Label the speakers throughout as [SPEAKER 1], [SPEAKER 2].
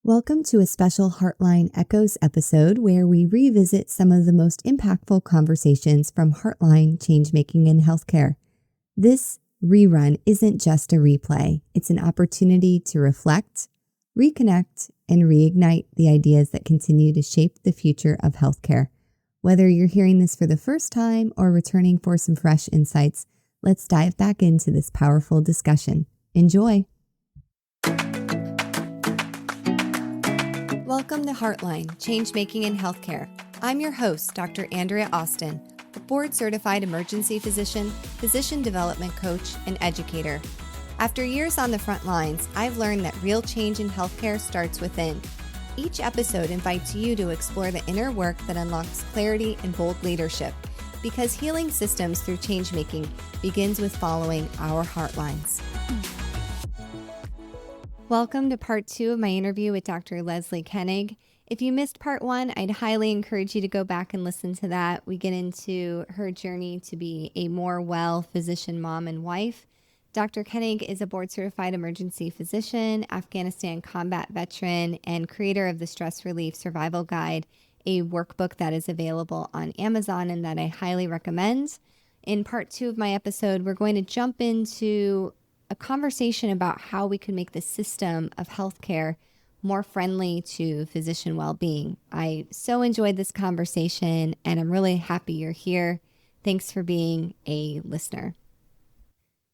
[SPEAKER 1] Welcome to a special Heartline Echoes episode where we revisit some of the most impactful conversations from Heartline Changemaking in Healthcare. This rerun isn't just a replay, it's an opportunity to reflect, reconnect, and reignite the ideas that continue to shape the future of healthcare. Whether you're hearing this for the first time or returning for some fresh insights, let's dive back into this powerful discussion. Enjoy! Welcome to Heartline, Changemaking in Healthcare. I'm your host, Dr. Andrea Austin, a board-certified emergency physician, physician development coach, and educator. After years on the front lines, I've learned that real change in healthcare starts within. Each episode invites you to explore the inner work that unlocks clarity and bold leadership, because healing systems through changemaking begins with following our heartlines. Welcome to part 2 of my interview with Dr. Leslie Koenig. If you missed part 1, I'd highly encourage you to go back and listen to that. We get into her journey to be a more well physician, mom, and wife. Dr. Koenig is a board-certified emergency physician, Afghanistan combat veteran, and creator of the Stress Relief Survival Guide, a workbook that is available on Amazon and that I highly recommend. In part 2 of my episode, we're going to jump into a conversation about how we can make the system of healthcare more friendly to physician well-being. I so enjoyed this conversation, and I'm really happy you're here. Thanks for being a listener.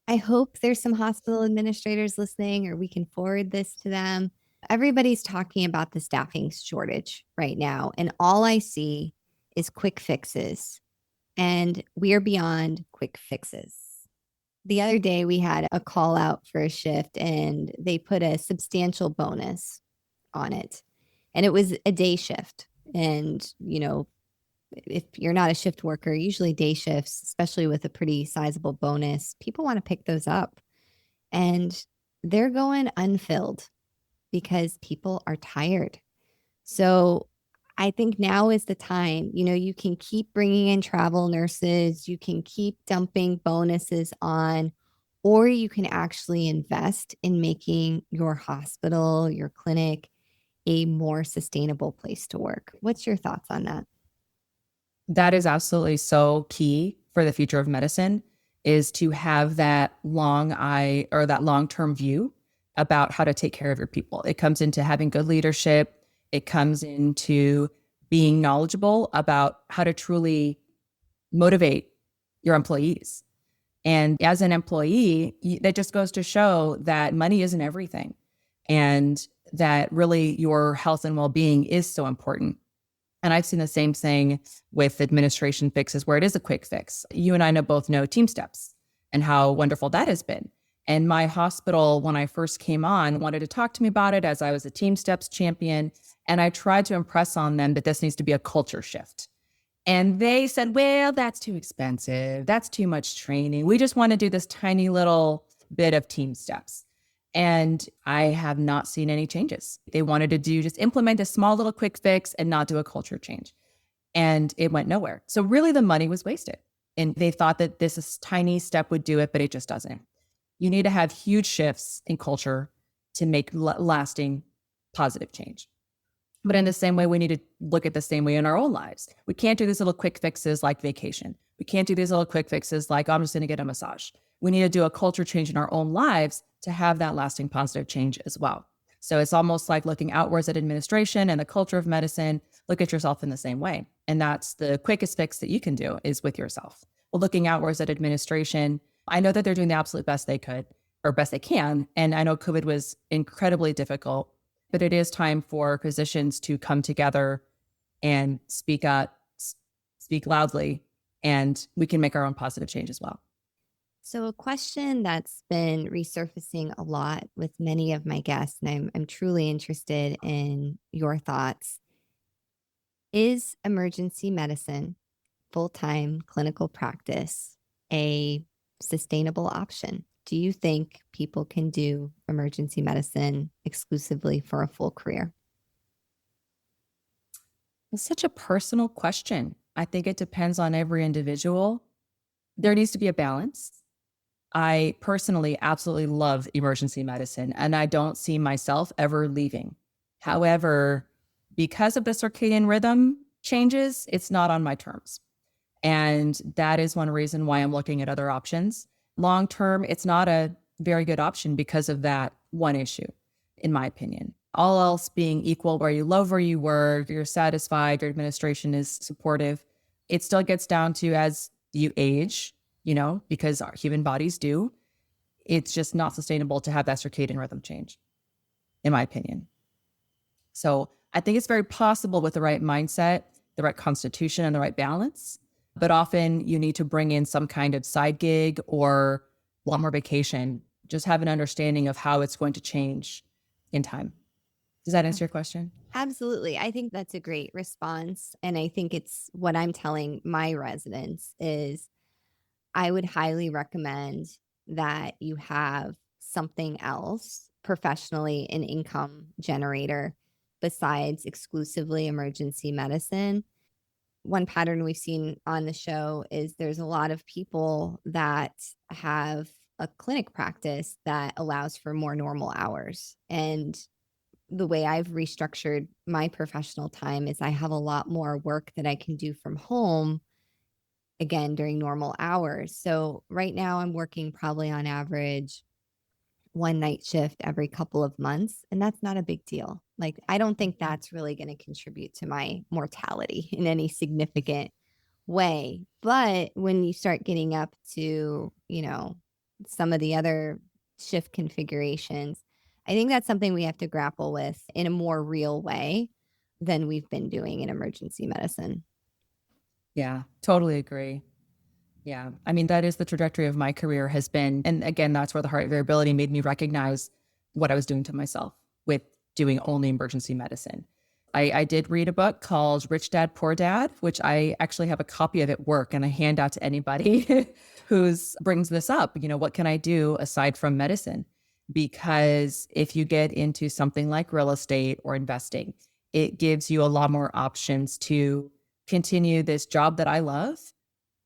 [SPEAKER 1] I hope there's some hospital administrators listening, or we can forward this to them. Everybody's talking about the staffing shortage right now, and all I see is quick fixes, and we are beyond quick fixes. The other day we had a call out for a shift and they put a substantial bonus on it. And it was a day shift. And, if you're not a shift worker, usually day shifts, especially with a pretty sizable bonus, people want to pick those up. And they're going unfilled because people are tired. So I think now is the time. You can keep bringing in travel nurses, you can keep dumping bonuses on, or you can actually invest in making your hospital, your clinic, a more sustainable place to work. What's your thoughts on that?
[SPEAKER 2] That is absolutely so key for the future of medicine, is to have that long-term view about how to take care of your people. It comes into having good leadership. It comes into being knowledgeable about how to truly motivate your employees. And as an employee, that just goes to show that money isn't everything, and that really your health and well-being is so important. And I've seen the same thing with administration fixes where it is a quick fix. You and I both know Team Steps and how wonderful that has been. And my hospital, when I first came on, wanted to talk to me about it as I was a Team Steps champion. And I tried to impress on them that this needs to be a culture shift. And they said, well, that's too expensive. That's too much training. We just want to do this tiny little bit of Team Steps. And I have not seen any changes. They wanted to just implement a small little quick fix and not do a culture change. And it went nowhere. So really the money was wasted. And they thought that this tiny step would do it, but it just doesn't. You need to have huge shifts in culture to make lasting positive change. But in the same way, we need to look at the same way in our own lives. We can't do these little quick fixes like vacation. We can't do these little quick fixes like, I'm just going to get a massage. We need to do a culture change in our own lives to have that lasting positive change as well. So it's almost like looking outwards at administration and the culture of medicine. Look at yourself in the same way. And that's the quickest fix that you can do, is with yourself. Well, looking outwards at administration, I know that they're doing the absolute best they could, or best they can. And I know COVID was incredibly difficult, but it is time for physicians to come together and speak loudly, and we can make our own positive change as well.
[SPEAKER 1] So a question that's been resurfacing a lot with many of my guests, and I'm truly interested in your thoughts. Is emergency medicine, full-time clinical practice, a sustainable option? Do you think people can do emergency medicine exclusively for a full career?
[SPEAKER 2] It's such a personal question. I think it depends on every individual. There needs to be a balance. I personally absolutely love emergency medicine, and I don't see myself ever leaving. However, because of the circadian rhythm changes, it's not on my terms. And that is one reason why I'm looking at other options. Long term, it's not a very good option because of that one issue, in my opinion. All else being equal, where you love where you work, you're satisfied, your administration is supportive, it still gets down to as you age, because our human bodies do, it's just not sustainable to have that circadian rhythm change, in my opinion. So I think it's very possible with the right mindset, the right constitution, and the right balance. But often you need to bring in some kind of side gig or a lot more vacation. Just have an understanding of how it's going to change in time. Does that answer your question?
[SPEAKER 1] Absolutely. I think that's a great response. And I think it's what I'm telling my residents is I would highly recommend that you have something else professionally, an income generator besides exclusively emergency medicine. One pattern we've seen on the show is there's a lot of people that have a clinic practice that allows for more normal hours. And the way I've restructured my professional time is I have a lot more work that I can do from home, again, during normal hours. So right now I'm working probably on average one night shift every couple of months. And that's not a big deal. Like, I don't think that's really going to contribute to my mortality in any significant way. But when you start getting up to, some of the other shift configurations, I think that's something we have to grapple with in a more real way than we've been doing in emergency medicine.
[SPEAKER 2] Yeah, totally agree. Yeah. I mean, that is the trajectory of my career has been. And again, that's where the heart variability made me recognize what I was doing to myself with doing only emergency medicine. I did read a book called Rich Dad, Poor Dad, which I actually have a copy of at work and I hand out to anybody who's brings this up. What can I do aside from medicine? Because if you get into something like real estate or investing, it gives you a lot more options to continue this job that I love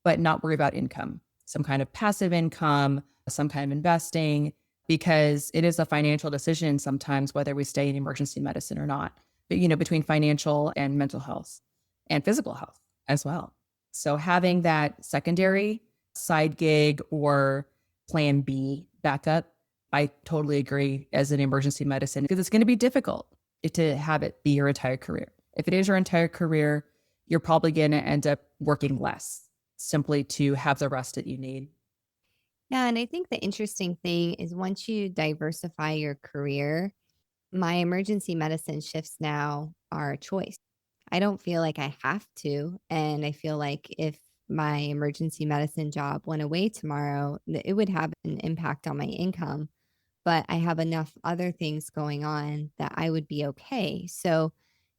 [SPEAKER 2] but not worry about income, some kind of passive income, some kind of investing, because it is a financial decision sometimes whether we stay in emergency medicine or not. But, between financial and mental health and physical health as well. So having that secondary side gig or plan B backup, I totally agree as an emergency medicine, because it's going to be difficult to have it be your entire career. If it is your entire career, you're probably going to end up working less simply to have the rest that you need.
[SPEAKER 1] Yeah. And I think the interesting thing is once you diversify your career, my emergency medicine shifts now are a choice. I don't feel like I have to. And I feel like if my emergency medicine job went away tomorrow, it would have an impact on my income. But I have enough other things going on that I would be okay. So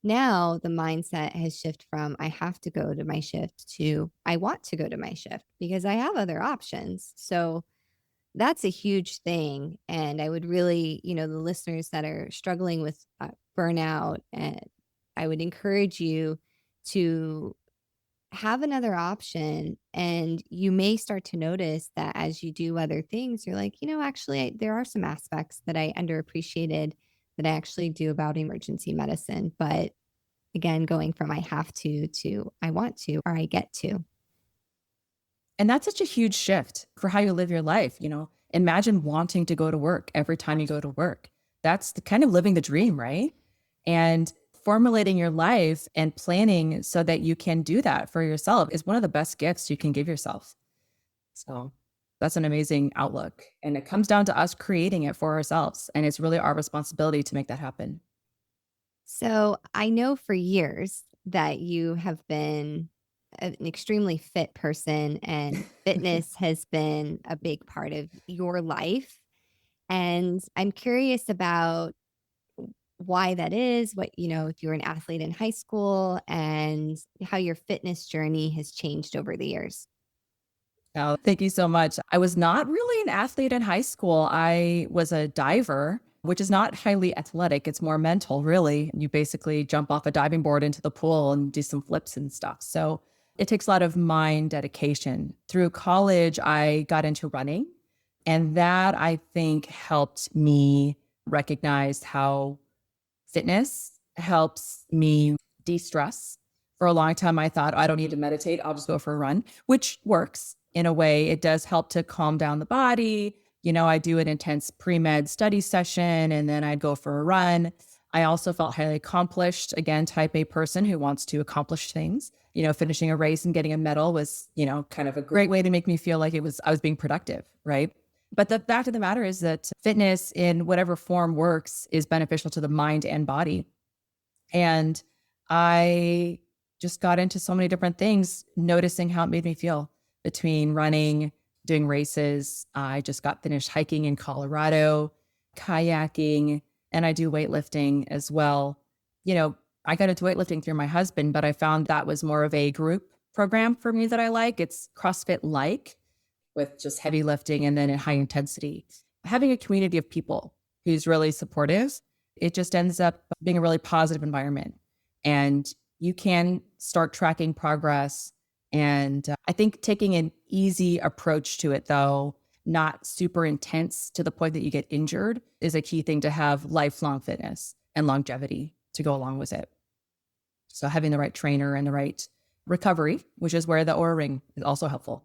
[SPEAKER 1] now the mindset has shifted from I have to go to my shift to I want to go to my shift because I have other options. So that's a huge thing. And I would really, the listeners that are struggling with burnout, and I would encourage you to have another option. And you may start to notice that as you do other things, you're like, actually, there are some aspects that I underappreciated that I actually do about emergency medicine. But again, going from I have to I want to or I get to.
[SPEAKER 2] And that's such a huge shift for how you live your life. Imagine wanting to go to work every time you go to work. That's the kind of living the dream, right? And formulating your life and planning so that you can do that for yourself is one of the best gifts you can give yourself. So that's an amazing outlook. And it comes down to us creating it for ourselves. And it's really our responsibility to make that happen.
[SPEAKER 1] So I know for years that you have been an extremely fit person, and fitness has been a big part of your life. And I'm curious about why that is, if you were an athlete in high school and how your fitness journey has changed over the years.
[SPEAKER 2] Oh, thank you so much. I was not really an athlete in high school. I was a diver, which is not highly athletic. It's more mental, really. You basically jump off a diving board into the pool and do some flips and stuff. So it takes a lot of mind dedication. Through college, I got into running, and that I think helped me recognize how Fitness helps me de-stress. For a long time, I thought, I don't need to meditate. I'll just go for a run, which works in a way. It does help to calm down the body. I do an intense pre-med study session and then I'd go for a run. I also felt highly accomplished. Again, type A person who wants to accomplish things. Finishing a race and getting a medal was, kind of a great way to make me feel like I was being productive, right? But the fact of the matter is that fitness in whatever form works is beneficial to the mind and body. And I just got into so many different things, noticing how it made me feel between running, doing races. I just got finished hiking in Colorado, kayaking, and I do weightlifting as well. I got into weightlifting through my husband, but I found that was more of a group program for me that I like. It's CrossFit like with just heavy lifting and then in high intensity. Having a community of people who's really supportive, it just ends up being a really positive environment. And you can start tracking progress. And I think taking an easy approach to it, though, not super intense to the point that you get injured, is a key thing to have lifelong fitness and longevity to go along with it. So having the right trainer and the right recovery, which is where the Oura Ring is also helpful.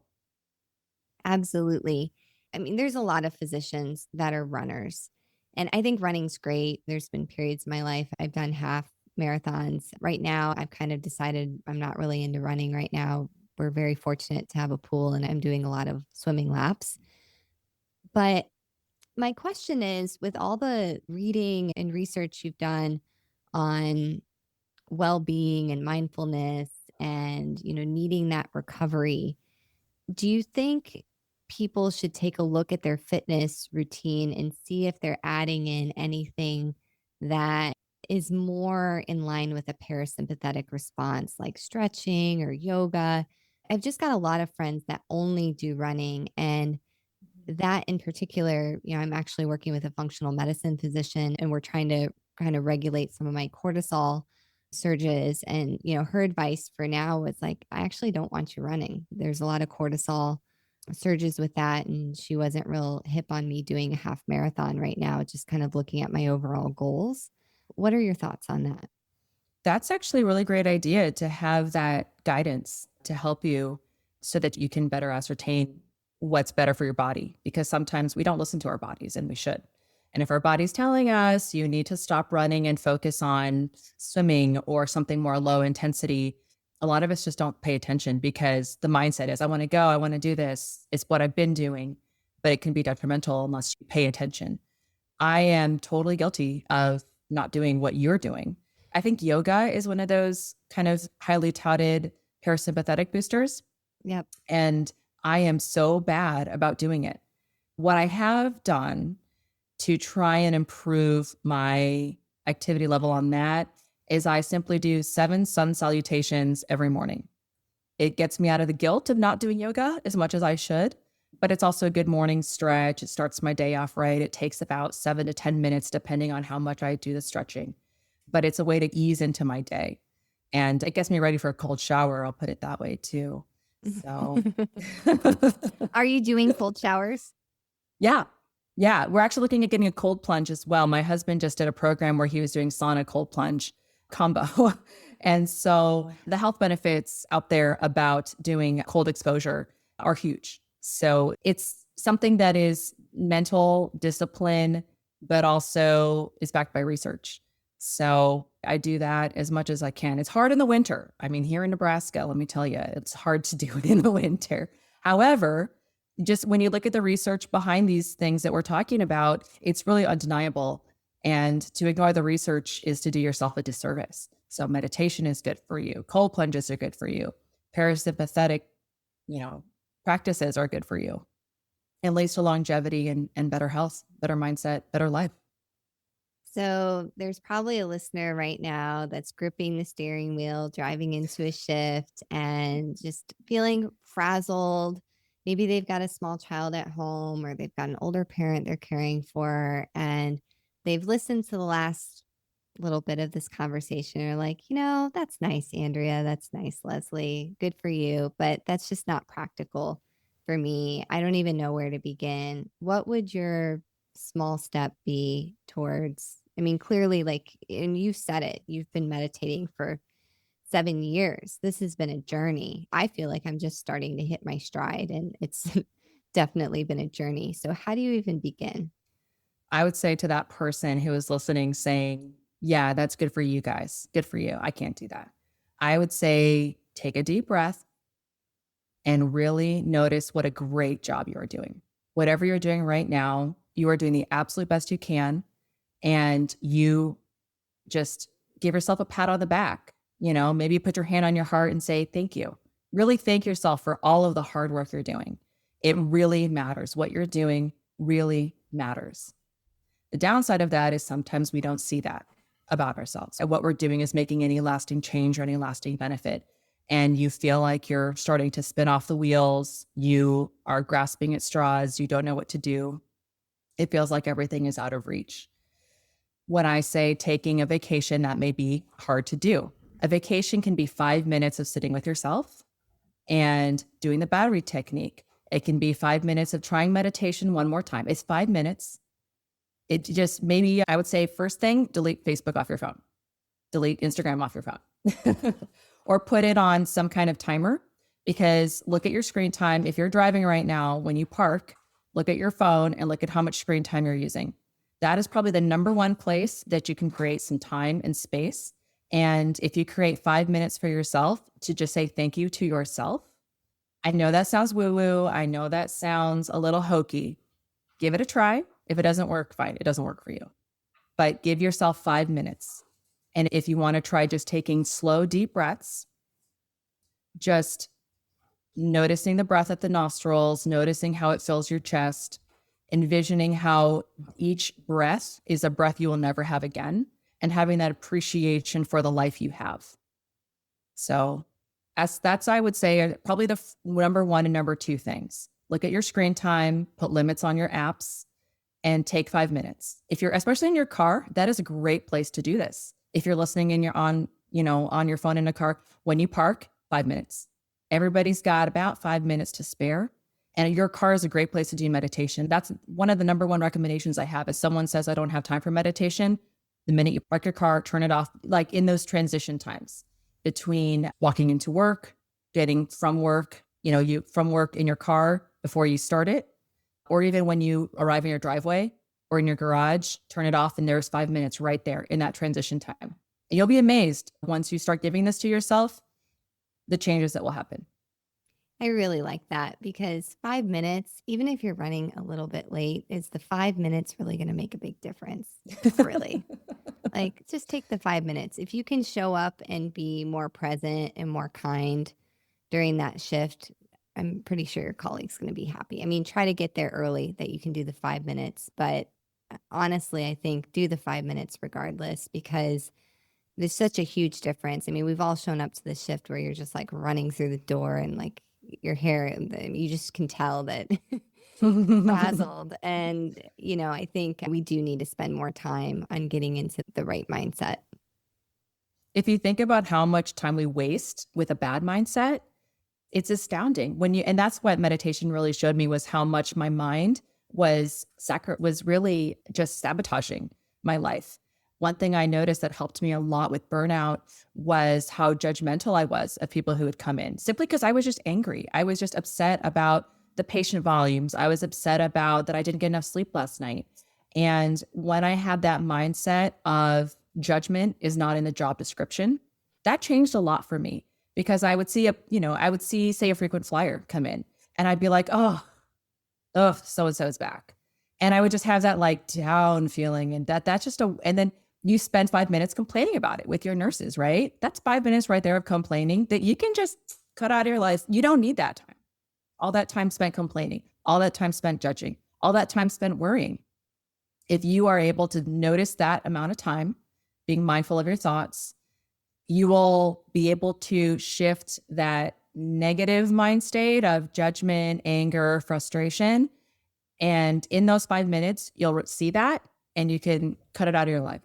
[SPEAKER 1] Absolutely. I mean, there's a lot of physicians that are runners, and I think running's great. There's been periods in my life I've done half marathons. Right now, I've kind of decided I'm not really into running right now. We're very fortunate to have a pool, and I'm doing a lot of swimming laps. But my question is, with all the reading and research you've done on well-being and mindfulness and, needing that recovery, do you think people should take a look at their fitness routine and see if they're adding in anything that is more in line with a parasympathetic response, like stretching or yoga? I've just got a lot of friends that only do running. And that in particular, I'm actually working with a functional medicine physician and we're trying to kind of regulate some of my cortisol surges. And, her advice for now was like, I actually don't want you running. There's a lot of cortisol surges with that. And she wasn't real hip on me doing a half marathon right now, just kind of looking at my overall goals. What are your thoughts on that?
[SPEAKER 2] That's actually a really great idea to have that guidance to help you so that you can better ascertain what's better for your body. Because sometimes we don't listen to our bodies and we should. And if our body's telling us you need to stop running and focus on swimming or something more low intensity, a lot of us just don't pay attention because the mindset is, I want to go, I want to do this. It's what I've been doing, but it can be detrimental unless you pay attention. I am totally guilty of not doing what you're doing. I think yoga is one of those kind of highly touted parasympathetic boosters.
[SPEAKER 1] Yep.
[SPEAKER 2] And I am so bad about doing it. What I have done to try and improve my activity level on that is I simply do 7 sun salutations every morning. It gets me out of the guilt of not doing yoga as much as I should, but it's also a good morning stretch. It starts my day off right. It takes about 7 to 10 minutes, depending on how much I do the stretching, but it's a way to ease into my day. And it gets me ready for a cold shower. I'll put it that way too. So
[SPEAKER 1] Are you doing cold showers?
[SPEAKER 2] yeah. Yeah. We're actually looking at getting a cold plunge as well. My husband just did a program where he was doing sauna cold plunge combo. And so the health benefits out there about doing cold exposure are huge. So it's something that is mental discipline, but also is backed by research. So I do that as much as I can. It's hard in the winter. I mean, here in Nebraska, let me tell you, it's hard to do it in the winter. However, just when you look at the research behind these things that we're talking about, it's really undeniable. And to ignore the research is to do yourself a disservice. So meditation is good for you. Cold plunges are good for you. Parasympathetic, practices are good for you. It leads to longevity and better health, better mindset, better life.
[SPEAKER 1] So there's probably a listener right now that's gripping the steering wheel, driving into a shift and just feeling frazzled. Maybe they've got a small child at home or they've got an older parent they're caring for, and they've listened to the last little bit of this conversation. Are like, that's nice, Andrea. That's nice, Leslie. Good for you. But that's just not practical for me. I don't even know where to begin. What would your small step be towards I mean, clearly, like, and you said it, you've been meditating for 7 years. This has been a journey. I feel like I'm just starting to hit my stride, and it's definitely been a journey. So, how do you even begin?
[SPEAKER 2] I would say to that person who is listening, saying, yeah, that's good for you guys. Good for you. I can't do that. I would say, take a deep breath and really notice what a great job you are doing. Whatever you're doing right now, you are doing the absolute best you can. And you just give yourself a pat on the back. Maybe put your hand on your heart and say, thank you. Really thank yourself for all of the hard work you're doing. It really matters. What you're doing really matters. The downside of that is sometimes we don't see that about ourselves. And what we're doing is making any lasting change or any lasting benefit. And you feel like you're starting to spin off the wheels. You are grasping at straws. You don't know what to do. It feels like everything is out of reach. When I say taking a vacation, that may be hard to do. A vacation can be 5 minutes of sitting with yourself and doing the battery technique. It can be 5 minutes of trying meditation one more time. It's 5 minutes. It just, maybe I would say, first thing, delete Facebook off your phone, delete Instagram off your phone, or put it on some kind of timer, because look at your screen time. If you're driving right now, when you park, look at your phone and look at how much screen time you're using. That is probably the number one place that you can create some time and space. And if you create 5 minutes for yourself to just say thank you to yourself, I know that sounds woo-woo. I know that sounds a little hokey. Give it a try. If it doesn't work, fine. It doesn't work for you. But give yourself 5 minutes. And if you want to try just taking slow, deep breaths, just noticing the breath at the nostrils, noticing how it fills your chest, envisioning how each breath is a breath you will never have again, and having that appreciation for the life you have. So that's I would say, probably the number one and number two things. Look at your screen time, put limits on your apps, and take 5 minutes. If you're, especially in your car, that is a great place to do this. If you're listening and you're on your phone in a car, when you park, 5 minutes. Everybody's got about 5 minutes to spare. And your car is a great place to do meditation. That's one of the number one recommendations I have. If someone says, I don't have time for meditation, the minute you park your car, turn it off, like in those transition times between walking into work, getting from work, from work in your car before you start it, or even when you arrive in your driveway or in your garage, turn it off, and there's 5 minutes right there in that transition time. And you'll be amazed once you start giving this to yourself, the changes that will happen.
[SPEAKER 1] I really like that, because 5 minutes, even if you're running a little bit late, is the 5 minutes really going to make a big difference? Really. Like, just take the 5 minutes. If you can show up and be more present and more kind during that shift, I'm pretty sure your colleague's going to be happy. I mean, try to get there early that you can do the 5 minutes. But honestly, I think do the 5 minutes regardless, because there's such a huge difference. I mean, we've all shown up to the shift where you're just like running through the door, and like your hair, you just can tell that frazzled. And, I think we do need to spend more time on getting into the right mindset.
[SPEAKER 2] If you think about how much time we waste with a bad mindset, it's astounding and that's what meditation really showed me, was how much my mind was really just sabotaging my life. One thing I noticed that helped me a lot with burnout was how judgmental I was of people who would come in, simply because I was just angry. I was just upset about the patient volumes. I was upset about that I didn't get enough sleep last night. And when I had that mindset of judgment is not in the job description, that changed a lot for me, because I would see say a frequent flyer come in, and I'd be like, oh, so-and-so is back. And I would just have that like down feeling, and that's just and then you spend 5 minutes complaining about it with your nurses, right? That's 5 minutes right there of complaining that you can just cut out of your life. You don't need that time. All that time spent complaining, all that time spent judging, all that time spent worrying. If you are able to notice that amount of time, being mindful of your thoughts, you will be able to shift that negative mind state of judgment, anger, frustration. And in those 5 minutes, you'll see that and you can cut it out of your life.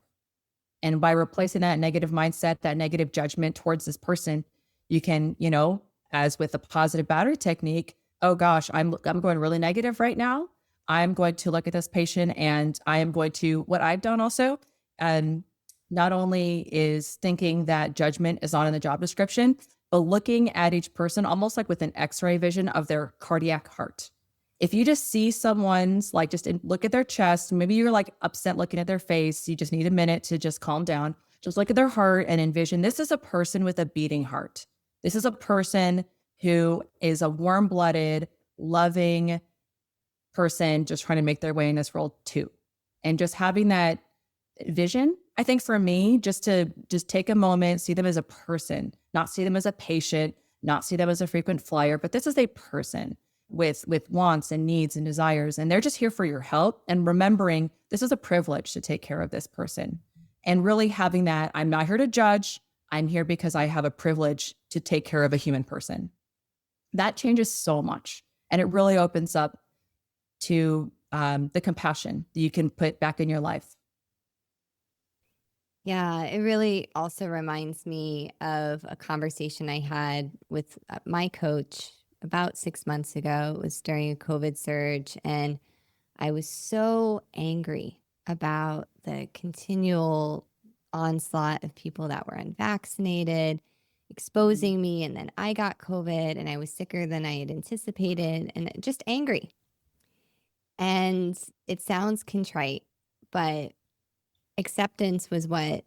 [SPEAKER 2] And by replacing that negative mindset, that negative judgment towards this person, you can, as with the positive battery technique, oh gosh, I'm going really negative right now. I'm going to look at this patient, and I am going to, what I've done also And not only is thinking that judgment is not in the job description, but looking at each person almost like with an x-ray vision of their cardiac heart. If you just see someone's like look at their chest, maybe you're like upset looking at their face, you just need a minute to just calm down. Just look at their heart and envision this is a person with a beating heart. This is a person who is a warm-blooded, loving person just trying to make their way in this world too. And just having that vision, I think for me, just to take a moment, see them as a person, not see them as a patient, not see them as a frequent flyer, but this is a person with wants and needs and desires. And they're just here for your help. And remembering this is a privilege to take care of this person. And really having that, I'm not here to judge. I'm here because I have a privilege to take care of a human person. That changes so much. And it really opens up to the compassion that you can put back in your life.
[SPEAKER 1] Yeah, it really also reminds me of a conversation I had with my coach about 6 months ago. It was during a COVID surge, and I was so angry about the continual onslaught of people that were unvaccinated, exposing me. And then I got COVID and I was sicker than I had anticipated, and just angry. And it sounds contrite, but acceptance was what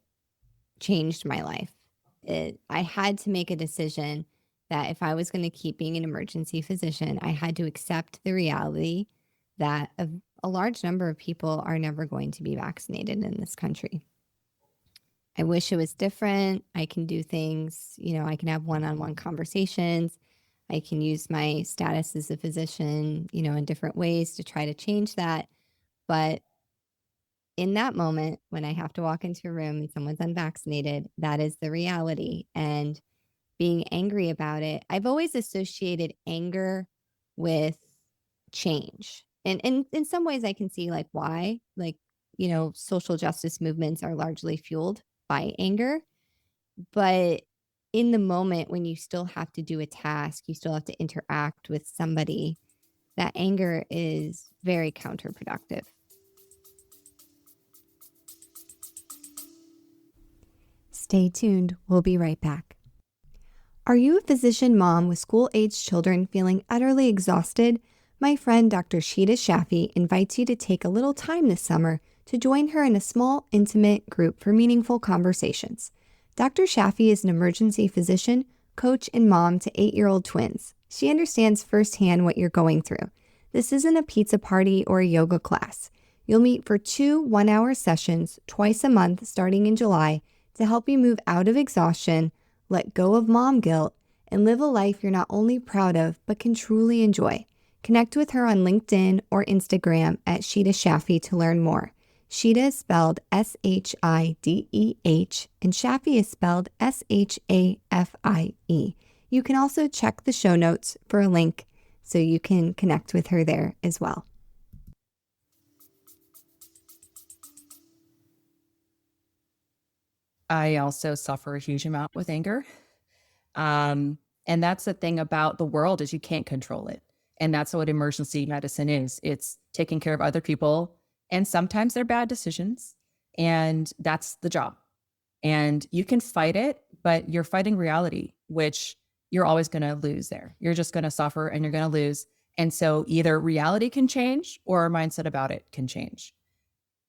[SPEAKER 1] changed my life. I had to make a decision that if I was going to keep being an emergency physician, I had to accept the reality that a large number of people are never going to be vaccinated in this country. I wish it was different. I can do things, I can have one-on-one conversations. I can use my status as a physician, in different ways to try to change that. But in that moment, when I have to walk into a room and someone's unvaccinated, that is the reality. And being angry about it, I've always associated anger with change. And in some ways I can see like why, like, social justice movements are largely fueled by anger. But in the moment when you still have to do a task, you still have to interact with somebody, that anger is very counterproductive. Stay tuned. We'll be right back. Are you a physician mom with school-aged children feeling utterly exhausted? My friend Dr. Sheeta Shaffi invites you to take a little time this summer to join her in a small, intimate group for meaningful conversations. Dr. Shaffi is an emergency physician, coach, and mom to 8-year-old twins. She understands firsthand what you're going through. This isn't a pizza party or a yoga class. You'll meet for 2 one-hour sessions twice a month starting in July to help you move out of exhaustion, let go of mom guilt, and live a life you're not only proud of, but can truly enjoy. Connect with her on LinkedIn or Instagram at Sheeta Shaffi to learn more. Sheeta is spelled Shideh, and Shaffi is spelled Shafie. You can also check the show notes for a link so you can connect with her there as well.
[SPEAKER 2] I also suffer a huge amount with anger. And that's the thing about the world is you can't control it. And that's what emergency medicine is. It's taking care of other people. And sometimes they're bad decisions. And that's the job. And you can fight it, but you're fighting reality, which you're always going to lose there. You're just going to suffer and you're going to lose. And so either reality can change or our mindset about it can change.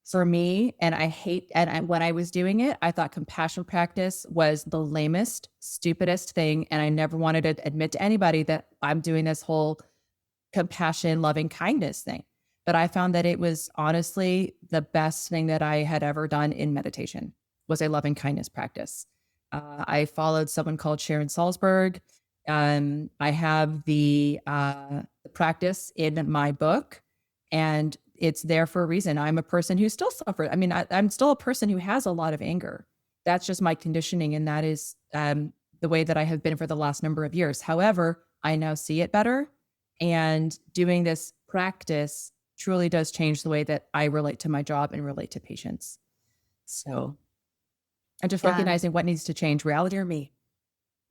[SPEAKER 2] For me, and when I was doing it, I thought compassion practice was the lamest, stupidest thing. And I never wanted to admit to anybody that I'm doing this whole compassion, loving kindness thing. But I found that it was honestly the best thing that I had ever done in meditation was a loving kindness practice. I followed someone called Sharon Salzberg. I have the practice in my book, and it's there for a reason. I'm a person who still suffers. I mean, I'm still a person who has a lot of anger. That's just my conditioning. And that is the way that I have been for the last number of years. However, I now see it better. And doing this practice truly does change the way that I relate to my job and relate to patients. So I'm just recognizing what needs to change, reality or me.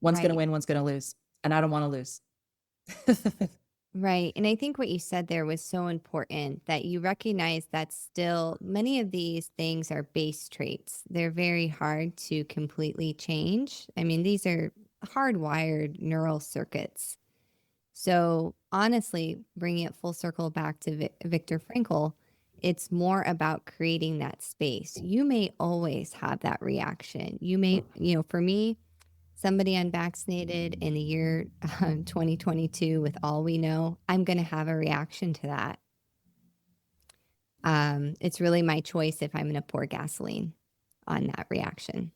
[SPEAKER 2] One's going to win, one's going to lose. And I don't want to lose.
[SPEAKER 1] Right. And I think what you said there was so important, that you recognize that still many of these things are base traits. They're very hard to completely change. I mean, these are hardwired neural circuits. So, honestly, bringing it full circle back to Viktor Frankl, it's more about creating that space. You may always have that reaction. You may, for me, somebody unvaccinated in the year 2022, with all we know, I'm going to have a reaction to that. It's really my choice if I'm going to pour gasoline on that reaction.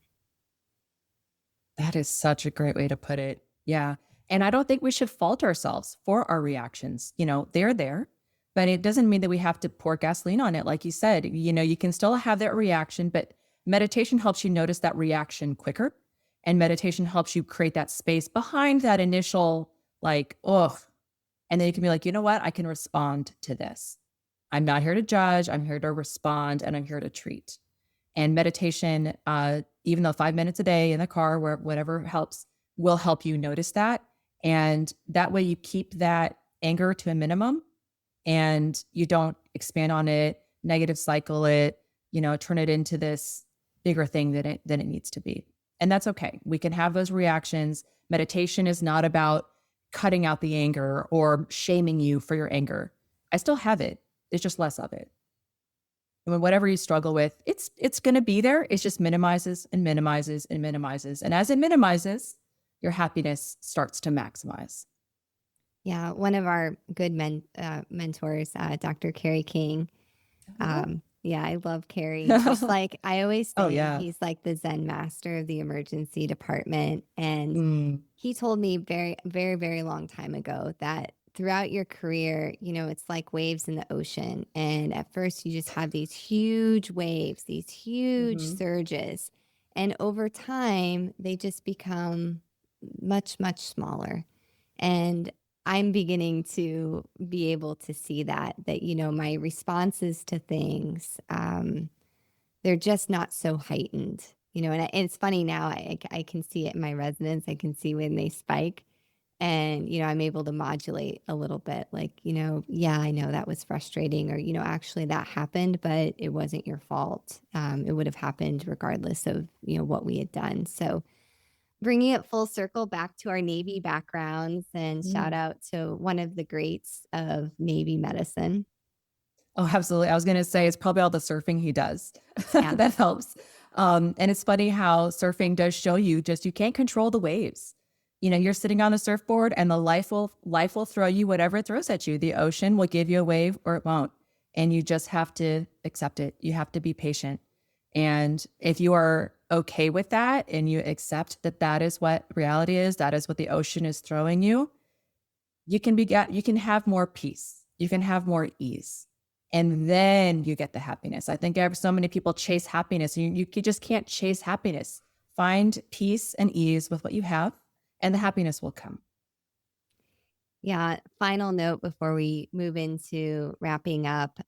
[SPEAKER 2] That is such a great way to put it. Yeah. And I don't think we should fault ourselves for our reactions. They're there, but it doesn't mean that we have to pour gasoline on it. Like you said, you can still have that reaction, but meditation helps you notice that reaction quicker. And meditation helps you create that space behind that initial, like, oh, and then you can be like, you know what? I can respond to this. I'm not here to judge. I'm here to respond, and I'm here to treat. And meditation, even though 5 minutes a day in the car, where whatever helps, will help you notice that. And that way you keep that anger to a minimum, and you don't expand on it, negative cycle it, turn it into this bigger thing than it needs to be. And that's okay. We can have those reactions. Meditation is not about cutting out the anger or shaming you for your anger. I still have it. It's just less of it. And whatever you struggle with, it's going to be there. It just minimizes and minimizes and minimizes. And as it minimizes, your happiness starts to maximize.
[SPEAKER 1] Yeah, one of our good mentors, Dr. Carrie King. Yeah, I love Carrie. Just like I always say,
[SPEAKER 2] Oh, yeah.
[SPEAKER 1] he's like the Zen master of the emergency department. And he told me very, very, very long time ago that throughout your career, it's like waves in the ocean. And at first, you just have these huge waves, these huge surges. And over time, they just become much, much smaller. And I'm beginning to be able to see that my responses to things, they're just not so heightened, and it's funny now, I can see it in my residents. I can see when they spike, and, I'm able to modulate a little bit, like, yeah, I know that was frustrating, or, actually that happened, but it wasn't your fault. It would have happened regardless of, what we had done. So, bringing it full circle back to our Navy backgrounds, and shout out to one of the greats of Navy medicine.
[SPEAKER 2] Oh, absolutely. I was going to say it's probably all the surfing he does
[SPEAKER 1] Yeah.
[SPEAKER 2] that helps. And it's funny how surfing does show you you can't control the waves. You're sitting on a surfboard, and the life will throw you whatever it throws at you. The ocean will give you a wave, or it won't. And you just have to accept it. You have to be patient. And if you are okay with that, and you accept that that is what reality is, that is what the ocean is throwing you, you can have more peace. You can have more ease. And then you get the happiness. I think so many people chase happiness. You just can't chase happiness. Find peace and ease with what you have, and the happiness will come.
[SPEAKER 1] Yeah. Final note before we move into wrapping up.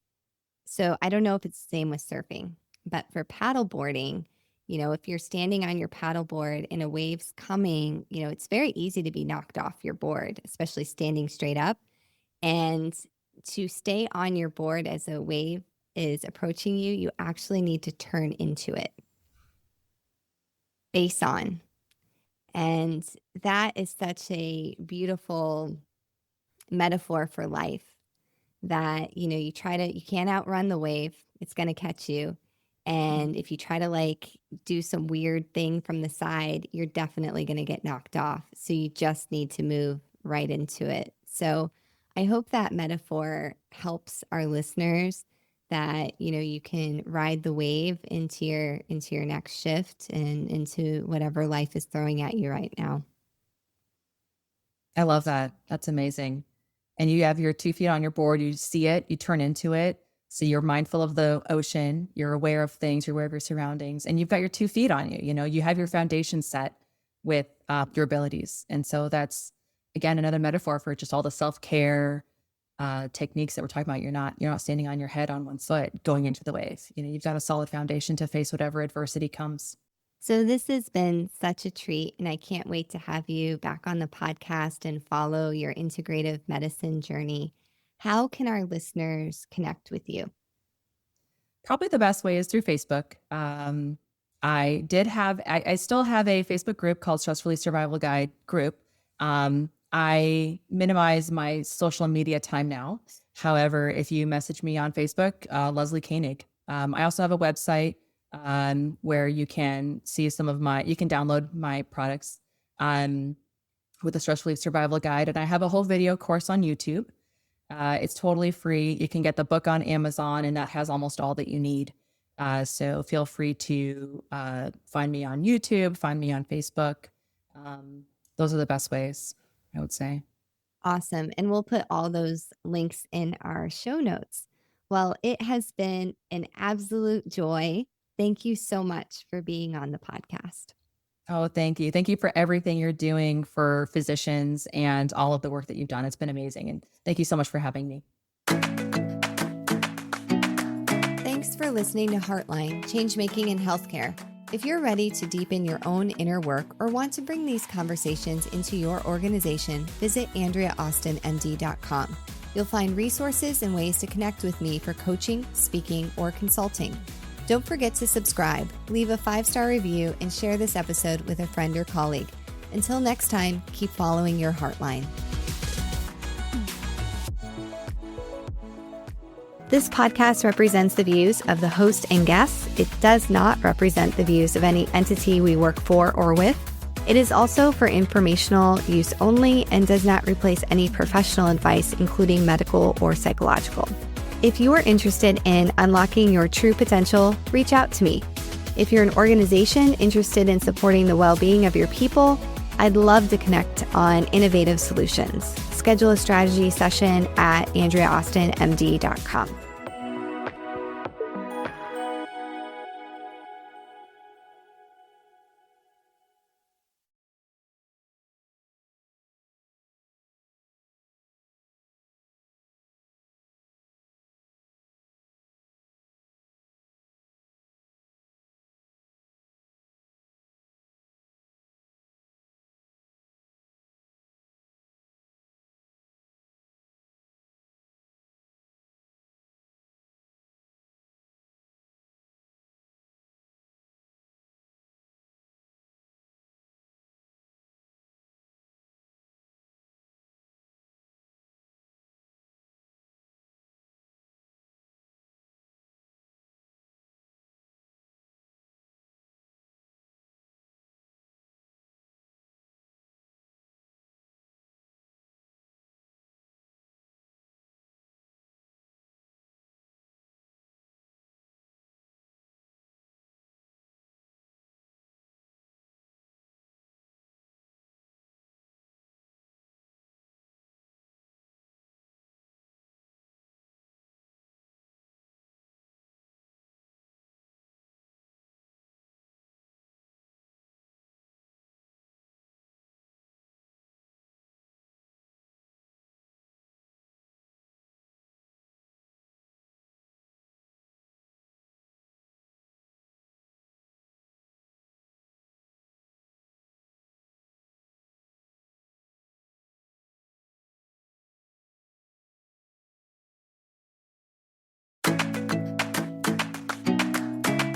[SPEAKER 1] So I don't know if it's the same with surfing, but for paddle boarding, if you're standing on your paddleboard and a wave's coming, it's very easy to be knocked off your board, especially standing straight up. And to stay on your board as a wave is approaching you, you actually need to turn into it, face on. And that is such a beautiful metaphor for life, that, you can't outrun the wave. It's going to catch you. And if you try to do some weird thing from the side, you're definitely going to get knocked off. So you just need to move right into it. So I hope that metaphor helps our listeners, that, you can ride the wave into your next shift, and into whatever life is throwing at you right now.
[SPEAKER 2] I love that. That's amazing. And you have your 2 feet on your board, you see it, you turn into it. So you're mindful of the ocean, you're aware of things, you're aware of your surroundings, and you've got your 2 feet on you. You have your foundation set with your abilities. And so that's, again, another metaphor for just all the self-care techniques that we're talking about. You're not standing on your head on one foot going into the wave. You've got a solid foundation to face whatever adversity comes.
[SPEAKER 1] So, this has been such a treat, and I can't wait to have you back on the podcast and follow your integrative medicine journey. How can our listeners connect with you?
[SPEAKER 2] Probably the best way is through Facebook. I still have a Facebook group called Stress Relief Survival Guide group. I minimize my social media time now. However, if you message me on Facebook, Leslie Koenig. I also have a website where you can see you can download my products um, with the Stress Relief Survival Guide. And I have a whole video course on YouTube. It's totally free. You can get the book on Amazon, and that has almost all that you need. So feel free to find me on YouTube, find me on Facebook. Those are the best ways, I would say.
[SPEAKER 1] Awesome. And we'll put all those links in our show notes. Well, it has been an absolute joy. Thank you so much for being on the podcast.
[SPEAKER 2] Oh, thank you. Thank you for everything you're doing for physicians and all of the work that you've done. It's been amazing. And thank you so much for having me.
[SPEAKER 1] Thanks for listening to Heartline, Changemaking in Healthcare. If you're ready to deepen your own inner work or want to bring these conversations into your organization, visit AndreaAustinMD.com. You'll find resources and ways to connect with me for coaching, speaking, or consulting. Don't forget to subscribe, leave a 5-star review, and share this episode with a friend or colleague. Until next time, keep following your Heartline. This podcast represents the views of the host and guests. It does not represent the views of any entity we work for or with. It is also for informational use only and does not replace any professional advice, including medical or psychological. If you are interested in unlocking your true potential, reach out to me. If you're an organization interested in supporting the well-being of your people, I'd love to connect on innovative solutions. Schedule a strategy session at AndreaAustinMD.com.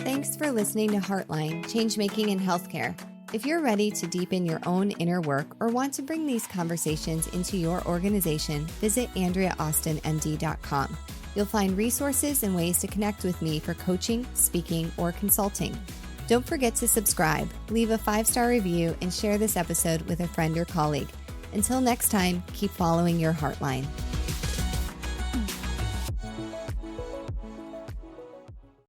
[SPEAKER 1] Thanks for listening to Heartline, Changemaking in Healthcare. If you're ready to deepen your own inner work or want to bring these conversations into your organization, visit AndreaAustinMD.com. You'll find resources and ways to connect with me for coaching, speaking, or consulting. Don't forget to subscribe, leave a 5-star review, and share this episode with a friend or colleague. Until next time, keep following your Heartline.